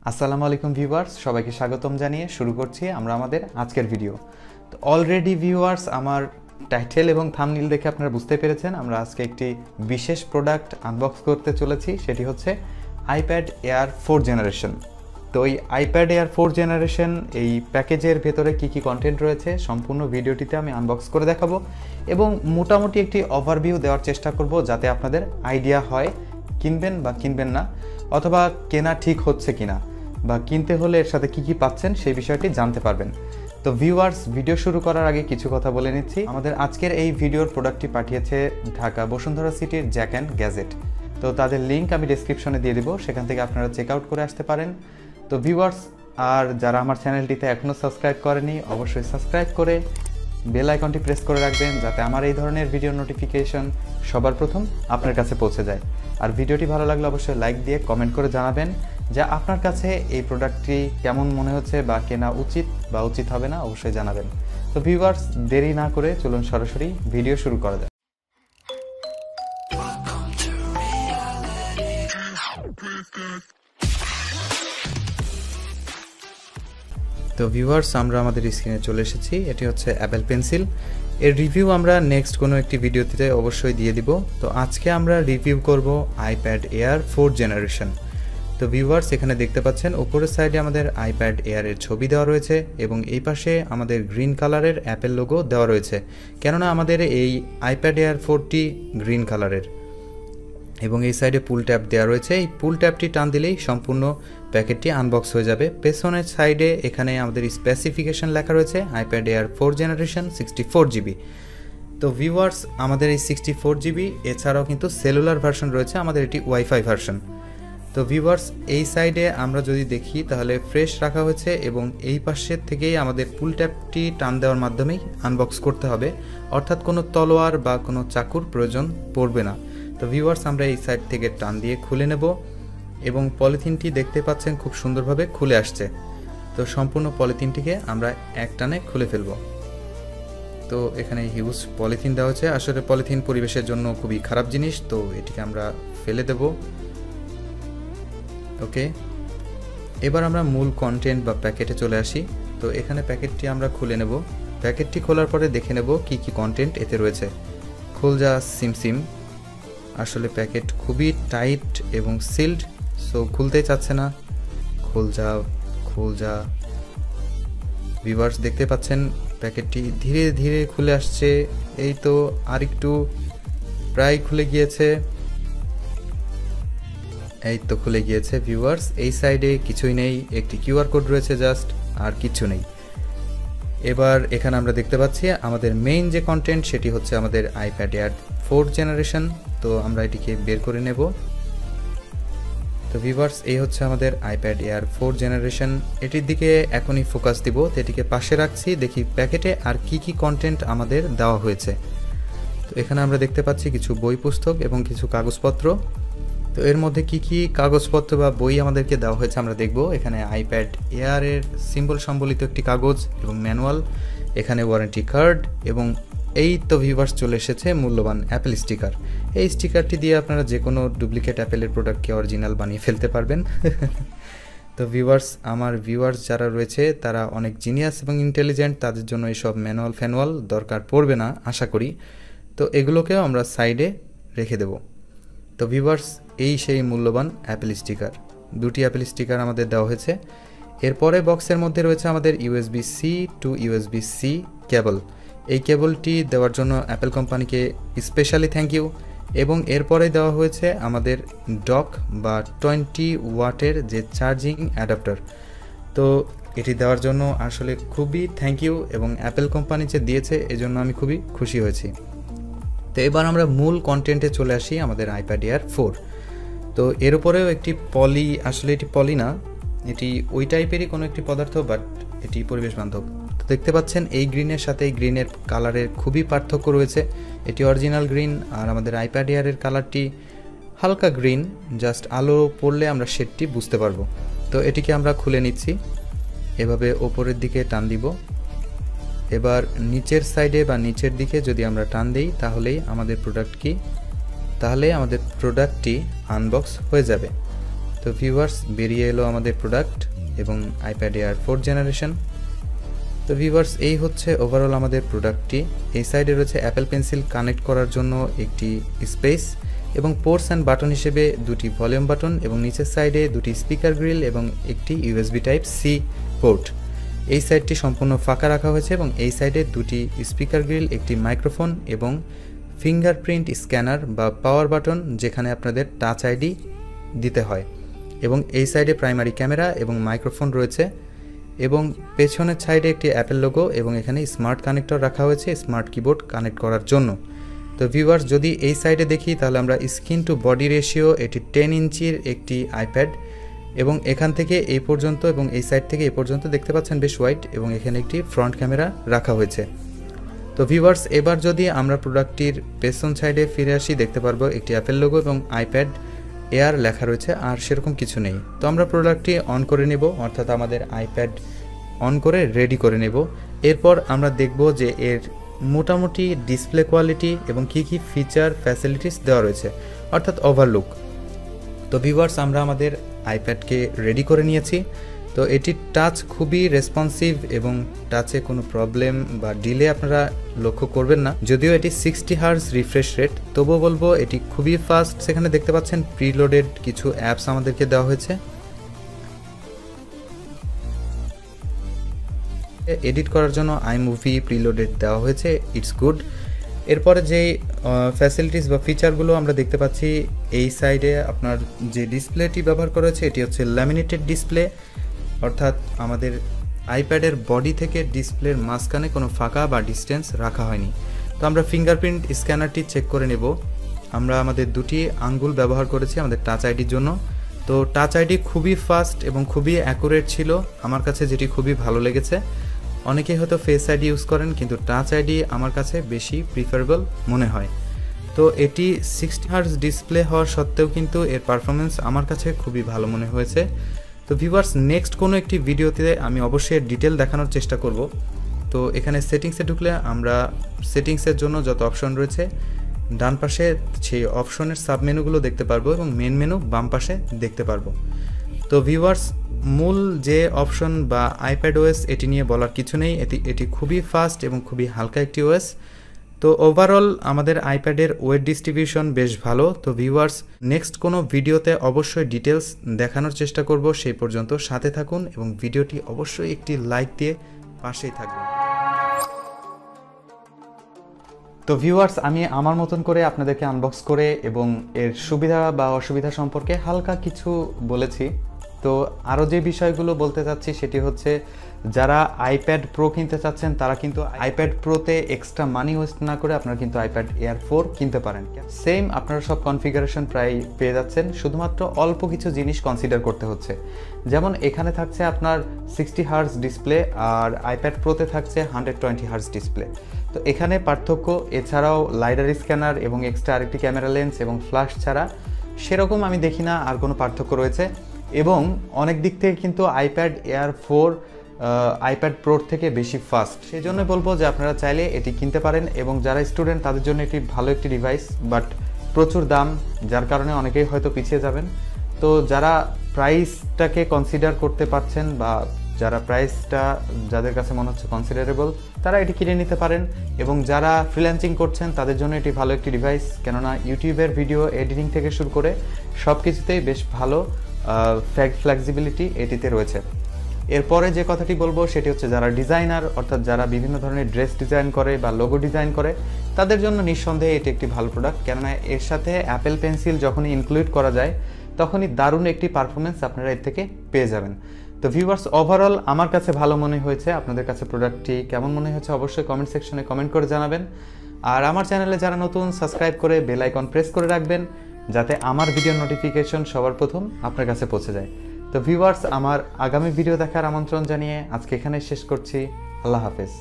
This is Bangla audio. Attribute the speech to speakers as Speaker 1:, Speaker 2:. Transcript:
Speaker 1: আসসালামু আলাইকুম ভিউয়ার্স, সবাইকে স্বাগতম জানিয়ে শুরু করছি আমরা আমাদের আজকের ভিডিও। তো অলরেডি ভিউয়ার্স আমার টাইটেল এবং থাম্বনেল দেখে আপনারা বুঝতে পেরেছেন আমরা আজকে একটি বিশেষ প্রোডাক্ট আনবক্স করতে চলেছি, সেটি হচ্ছে আইপ্যাড এয়ার 4 জেনারেশন। তো এই আইপ্যাড এয়ার 4 জেনারেশন এই প্যাকেজের ভেতরে কি কি কন্টেন্ট রয়েছে সম্পূর্ণ ভিডিওটিতে আমি আনবক্স করে দেখাবো এবং মোটামুটি একটি ওভারভিউ দেওয়ার চেষ্টা করব যাতে আপনাদের আইডিয়া হয় কিনবেন বা কিনবেন না, অথবা কেনা ঠিক হচ্ছে কিনা বা কিনতে হলে এর সাথে কি কি পাচ্ছেন সেই বিষয়টি জানতে পারবেন। তো ভিউয়ার্স, ভিডিও শুরু করার আগে কিছু কথা বলে নিচ্ছি। আমাদের আজকের এই ভিডিওর প্রোডাক্টটি পাঠিয়েছে ঢাকা বসুন্ধরা সিটির জ্যাক অ্যান্ড গ্যাজেট। তো তাদের লিঙ্ক আমি ডেসক্রিপশনে দিয়ে দিব, সেখান থেকে আপনারা চেক আউট করে আসতে পারেন। তো ভিউয়ার্স, আর যারা আমার চ্যানেলটিতে এখনও সাবস্ক্রাইব করেনি অবশ্যই সাবস্ক্রাইব করে বেল আইকনটি প্রেস করে রাখবেন যাতে আমার এই ধরনের ভিডিও নোটিফিকেশন সবার প্রথম আপনার কাছে পৌঁছে যায়। আর ভিডিওটি ভালো লাগলে অবশ্যই লাইক দিয়ে কমেন্ট করে জানাবেন যে আপনার কাছে এই প্রোডাক্টটি কেমন মনে হচ্ছে বা কেনা উচিত বা উচিত হবে না, অবশ্যই জানাবেন। তো ভিউয়ার্স, দেরি না করে চলুন সরাসরি ভিডিও শুরু করা যায়। তো ভিউয়ার্স, আমরা আমাদের স্ক্রিনে চলে এসেছি। এটি হচ্ছে অ্যাপেল পেন্সিল। এর রিভিউ আমরা নেক্সট কোনো একটি ভিডিওতে অবশ্যই দিয়ে দিব। তো আজকে আমরা রিভিউ করব আইপ্যাড এয়ার 4 জেনারেশন। তো ভিউয়ার্স, এখানে দেখতে পাচ্ছেন উপরের সাইডে আমাদের আইপ্যাড এয়ারের ছবি দেওয়া রয়েছে এবং এই পাশে আমাদের গ্রিন কালারের অ্যাপেল লোগো দেওয়া রয়েছে, কেননা আমাদের এই আইপ্যাড এয়ার 4টি গ্রিন কালারের। এবং এই সাইডে পুল ট্যাপ দেওয়া রয়েছে, এই পুল ট্যাপটি টান দিলেই সম্পূর্ণ প্যাকেটটি আনবক্স হয়ে যাবে। পেছনের সাইডে এখানে আমাদের স্পেসিফিকেশন লেখা রয়েছে আইপ্যাড এয়ার 4 জেনারেশন 64 জিবি। তো ভিউয়ার্স, আমাদের এই 64 জিবি এছাড়াও কিন্তু সেলুলার ভার্সন রয়েছে, আমাদের এটি ওয়াইফাই ভার্সন। তো ভিউয়ার্স, এই সাইডে আমরা যদি দেখি তাহলে ফ্রেশ রাখা হয়েছে এবং এই পাশের থেকেই আমাদের পুল ট্যাপটি টান দেওয়ার মাধ্যমেই আনবক্স করতে হবে, অর্থাৎ কোনো তলোয়ার বা কোনো চাকুর প্রয়োজন পড়বে না। তো ভিউয়ার্স, আমরা এই সাইড থেকে টান দিয়ে খুলে নেব এবং পলিথিনটি দেখতে পাচ্ছেন খুব সুন্দরভাবে খুলে আসছে। তো সম্পূর্ণ পলিথিনটিকে আমরা এক টানে খুলে ফেলব। তো এখানে হিউজ পলিথিন দেওয়া হচ্ছে, আসলে পলিথিন পরিবেশের জন্য খুবই খারাপ জিনিস, তো এটিকে আমরা ফেলে দেব। ওকে, এবার আমরা মূল কন্টেন্ট বা প্যাকেটে চলে আসি। তো এখানে প্যাকেটটি আমরা খুলে নেব। প্যাকেটটি খোলার পরে দেখে নেব কি কি কন্টেন্ট এতে রয়েছে। খুলজা সিমসিম, আসলে প্যাকেট খুবই টাইট এবং সিল্ড, সো খুলতেই চাচ্ছে না। খুলজা ভিউয়ার্স, দেখতে পাচ্ছেন প্যাকেটটি ধীরে ধীরে খুলে আসছে। এই তো আরেকটু, প্রায় খুলে গিয়েছে। এই তো খুলে গিয়েছে ভিউয়ার্স। এই সাইডে কিছুই নেই, একটি কিউআর কোড রয়েছে জাস্ট, আর কিছু নেই। এবার এখানে আমরা দেখতে পাচ্ছি আমাদের মেইন যে কন্টেন্ট সেটি হচ্ছে আমাদের আইপ্যাড এয়ার 4 জেনারেশন। তো আমরা এটিকে বের করে নেব। তো ভিউয়ার্স, এই হচ্ছে আমাদের আইপ্যাড এয়ার 4 জেনারেশন। এটির দিকে এখনই ফোকাস দিব, তো এটিকে পাশে রাখছি। দেখি প্যাকেটে আর কি কি কন্টেন্ট আমাদের দেওয়া হয়েছে। তো এখানে আমরা দেখতে পাচ্ছি কিছু বই পুস্তক এবং কিছু কাগজপত্র। তো এর মধ্যে কি কি কাগজপত্র বা বই আমাদেরকে দেওয়া হয়েছে আমরা দেখব। এখানে আইপ্যাড এয়ারের সিম্বল সম্বলিত একটি কাগজ এবং ম্যানুয়াল, এখানে ওয়ারেন্টি কার্ড এবং এই তো ভিউয়ার্স চলে এসেছে মূল্যবান অ্যাপেল স্টিকার। এই স্টিকারটি দিয়ে আপনারা যে কোনো ডুপ্লিকেট অ্যাপেলের প্রোডাক্টকে অরিজিনাল বানিয়ে ফেলতে পারবেন। তো ভিউয়ার্স, আমার ভিউয়ার্স যারা রয়েছে তারা অনেক জিনিয়াস এবং ইন্টেলিজেন্ট, তাদের জন্য এইসব ম্যানুয়াল দরকার পড়বে না আশা করি। তো এগুলোকেও আমরা সাইডে রেখে দেব। তো ভিউয়ার্স, এই সেই মূল্যবান অ্যাপেল স্টিকার, দুটি অ্যাপেল স্টিকার আমাদের দেওয়া হয়েছে। এরপরে বক্সের মধ্যে রয়েছে আমাদের USB-C টু USB-C কেবল। এই কেবলটি দেওয়ার জন্য অ্যাপেল কোম্পানিকে স্পেশালি থ্যাংক ইউ। এবং এরপরে দেওয়া হয়েছে আমাদের ডক বা 20 ওয়াটের যে চার্জিং অ্যাডাপ্টার। তো এটি দেওয়ার জন্য আসলে খুবই থ্যাংক ইউ, এবং অ্যাপেল কোম্পানি যে দিয়েছে এজন্য আমি খুবই খুশি হয়েছি। তো এবার আমরা মূল কন্টেন্টে চলে আসি আমাদের আইপ্যাড এয়ার 4। তো এর উপরেও একটি পলি, আসলে এটি পলি না, এটি ওই টাইপেরই কোনো একটি পদার্থ, বাট এটি পরিবেশ বান্ধব। তো দেখতে পাচ্ছেন এই গ্রিনের সাথে এই গ্রিনের কালারের খুবই পার্থক্য রয়েছে। এটি অরিজিনাল গ্রিন, আর আমাদের আইপ্যাড এয়ারের কালারটি হালকা গ্রিন, জাস্ট আলো পড়লে আমরা শেডটি বুঝতে পারবো। তো এটিকে আমরা খুলে নিচ্ছি, এভাবে ওপরের দিকে টান দিব। এবার নিচের সাইডে বা নিচের দিকে যদি আমরা টান দিই তাহলেই আমাদের প্রোডাক্টটি আনবক্স হয়ে যাবে। তো ভিউয়ার্স বেরিয়ে এলো আমাদের প্রোডাক্ট এবং আইপ্যাড এয়ার 4th জেনারেশন। তো ভিউয়ার্স এই হচ্ছে ওভারঅল আমাদের প্রোডাক্টটি। এই সাইডে রয়েছে অ্যাপেল পেন্সিল কানেক্ট করার জন্য একটি স্পেস এবং পোর্টস অ্যান্ড বাটন হিসেবে দুটি ভলিউম বাটন এবং নিচের সাইডে দুটি স্পিকার গ্রিল এবং একটি ইউএসবি টাইপ সি পোর্ট। এই সাইডটি সম্পূর্ণ ফাঁকা রাখা হয়েছে এবং এই সাইডে দুটি স্পিকার গ্রিল, একটি মাইক্রোফোন এবং ফিঙ্গারপ্রিন্ট স্ক্যানার বা পাওয়ার বাটন যেখানে আপনাদের টাচ আইডি দিতে হয়, এবং এই সাইডে প্রাইমারি ক্যামেরা এবং মাইক্রোফোন রয়েছে এবং পেছনের সাইডে একটি অ্যাপেল লোগো এবং এখানে স্মার্ট কানেক্টর রাখা হয়েছে স্মার্ট কিবোর্ড কানেক্ট করার জন্য। তো ভিউয়ার্স যদি এই সাইডে দেখি তাহলে আমরা স্ক্রিন টু বডি রেশিও, এটি 10 ইঞ্চির একটি আইপ্যাড এবং এখান থেকে এই পর্যন্ত এবং এই সাইড থেকে এই পর্যন্ত দেখতে পাচ্ছেন বেশ ওয়াইড, এবং এখানে একটি ফ্রন্ট ক্যামেরা রাখা হয়েছে। তো ভিউয়ার্স এবার যদি আমরা প্রোডাক্টটির পেছন সাইডে ফিরে আসি দেখতে পারবো একটি অ্যাপেল লোগো এবং আইপ্যাড এয়ার লেখা রয়েছে, আর সেরকম কিছু নেই। তো আমরা প্রোডাক্টটি অন করে নেব, অর্থাৎ আমাদের আইপ্যাড অন করে রেডি করে নেব। এরপর আমরা দেখব যে এর মোটামুটি ডিসপ্লে কোয়ালিটি এবং কী কী ফিচার ফ্যাসিলিটিস দেওয়া রয়েছে, অর্থাৎ ওভারলুক। তো ভিউয়ার্স আমরা আমাদের আইপ্যাডকে রেডি করে নিয়েছি। তো এটি টাচ খুবই রেসপন্সিভ এবং টাচে কোনো প্রবলেম বা ডিলে আপনারা লক্ষ্য করবেন না। যদিও এটি 60 হার্জ রিফ্রেশ রেট, তবুও বলবো এটি খুবই ফাস্ট। সেখানে দেখতে পাচ্ছেন প্রিলোডেড কিছু অ্যাপস আমাদেরকে দেওয়া হয়েছে। এডিট করার জন্য আইমুভি প্রিলোডেড দেওয়া হয়েছে, ইটস গুড। এরপরে যে ফ্যাসিলিটিস বা ফিচারগুলো আমরা দেখতে পাচ্ছি, এই সাইডে আপনার যে ডিসপ্লেটি ব্যবহার করা হয়েছে এটি হচ্ছে ল্যামিনেটেড ডিসপ্লে, অর্থাৎ আমাদের আইপ্যাডের বডি থেকে ডিসপ্লের মাঝখানে কোনো ফাঁকা বা ডিস্টেন্স রাখা হয়নি। তো আমরা ফিঙ্গারপ্রিন্ট স্ক্যানারটি চেক করে নেব। আমরা আমাদের দুটি আঙ্গুল ব্যবহার করেছি আমাদের টাচ আইডির জন্য। তো টাচ আইডি খুবই ফাস্ট এবং খুবই অ্যাকুরেট ছিল আমার কাছে, যেটি খুবই ভালো লেগেছে। অনেকেই হয়তো ফেস আইডি ইউজ করেন, কিন্তু টাচ আইডি আমার কাছে বেশি প্রিফারেবল মনে হয়। তো এটি 60 হার্জ ডিসপ্লে হওয়ার সত্ত্বেও কিন্তু এর পারফরমেন্স আমার কাছে খুবই ভালো মনে হয়েছে। তো ভিউয়ার্স নেক্সট কোনো একটি ভিডিওতে আমি অবশ্যই ডিটেল দেখানোর চেষ্টা করব। তো এখানে সেটিংসে ঢুকলে আমরা সেটিংসের জন্য যত অপশন রয়েছে ডান পাশে সেই অপশনের সাবমেনুগুলো দেখতে পারবো এবং মেন মেনু বাম পাশে দেখতে পারবো। তো ভিউয়ার্স মূল যে অপশন বা আইপ্যাড ওএস এটি নিয়ে বলার কিছু নেই, এটি খুবই ফাস্ট এবং খুবই হালকা একটি ওএস। তো ওভারঅল আমাদের আইপ্যাডের ওয়েট ডিস্ট্রিবিউশন বেশ ভালো। তো ভিউয়ার্স নেক্সট কোনো ভিডিওতে অবশ্যই ডিটেলস দেখানোর চেষ্টা করব। সেই পর্যন্ত সাথে থাকুন এবং ভিডিওটি অবশ্যই একটি লাইক দিয়ে পাশেই থাকবেন। তো ভিউয়ার্স আমি আমার মতন করে আপনাদেরকে আনবক্স করে এবং এর সুবিধা বা অসুবিধা সম্পর্কে হালকা কিছু বলেছি। তো আরও যে বিষয়গুলো বলতে চাচ্ছি সেটি হচ্ছে, যারা আইপ্যাড প্রো কিনতে চাচ্ছেন তারা কিন্তু আইপ্যাড প্রোতে এক্সট্রা মানি ওয়েস্ট না করে আপনারা কিন্তু আইপ্যাড এয়ার 4 কিনতে পারেন। সেম আপনারা সব কনফিগারেশন প্রায় পেয়ে যাচ্ছেন, শুধুমাত্র অল্প কিছু জিনিস কনসিডার করতে হচ্ছে। যেমন এখানে থাকছে আপনার 60 হার্জ ডিসপ্লে আর আইপ্যাড প্রোতে থাকছে 120 হার্জ ডিসপ্লে। তো এখানে পার্থক্য, এছাড়াও লাইডার স্ক্যানার এবং এক্সট্রা আরেকটি ক্যামেরা লেন্স এবং ফ্ল্যাশ ছাড়া সেরকম আমি দেখি না আর কোনো পার্থক্য রয়েছে। এবং অনেক দিক থেকে কিন্তু আইপ্যাড এয়ার 4 আইপ্যাড প্রোর থেকে বেশি ফাস্ট। সেই জন্য বলবো যে আপনারা চাইলে এটি কিনতে পারেন, এবং যারা স্টুডেন্ট তাদের জন্য এটি ভালো একটি ডিভাইস, বাট প্রচুর দাম, যার কারণে অনেকেই হয়তো পিছিয়ে যাবেন। তো যারা প্রাইসটাকে কনসিডার করতে পারছেন বা যারা প্রাইসটা যাদের কাছে মনে হচ্ছে কনসিডারেবল, তারা এটি কিনে নিতে পারেন। এবং যারা ফ্রিল্যান্সিং করছেন তাদের জন্য এটি ভালো একটি ডিভাইস, কেননা ইউটিউবের ভিডিও এডিটিং থেকে শুরু করে সব কিছুতেই বেশ ভালো ফ্লেক্সিবিলিটি এটিতে রয়েছে। এরপরে যে কথাটি বলবো সেটি হচ্ছে, যারা ডিজাইনার অর্থাৎ যারা বিভিন্ন ধরনের ড্রেস ডিজাইন করে বা লোগো ডিজাইন করে তাদের জন্য নিঃসন্দেহে এটি একটি ভালো প্রোডাক্ট, কেননা এর সাথে অ্যাপেল পেন্সিল যখনই ইনক্লুড করা যায় তখনই দারুণ একটি পারফরমেন্স আপনারা এর থেকে পেয়ে যাবেন। তো ভিউয়ার্স ওভারঅল আমার কাছে ভালো মনে হয়েছে। আপনাদের কাছে প্রোডাক্টটি কেমন মনে হয়েছে অবশ্যই কমেন্ট সেকশনে কমেন্ট করে জানাবেন। আর আমার চ্যানেলে যারা নতুন, সাবস্ক্রাইব করে বেল আইকন প্রেস করে রাখবেন যাতে আমার ভিডিও নোটিফিকেশন সবার প্রথম আপনার কাছে পৌঁছে যায়। তো ভিউয়ার্স আমার আগামী ভিডিও দেখার আমন্ত্রণ জানিয়ে আজকে এখানে শেষ করছি। আল্লাহ হাফেজ।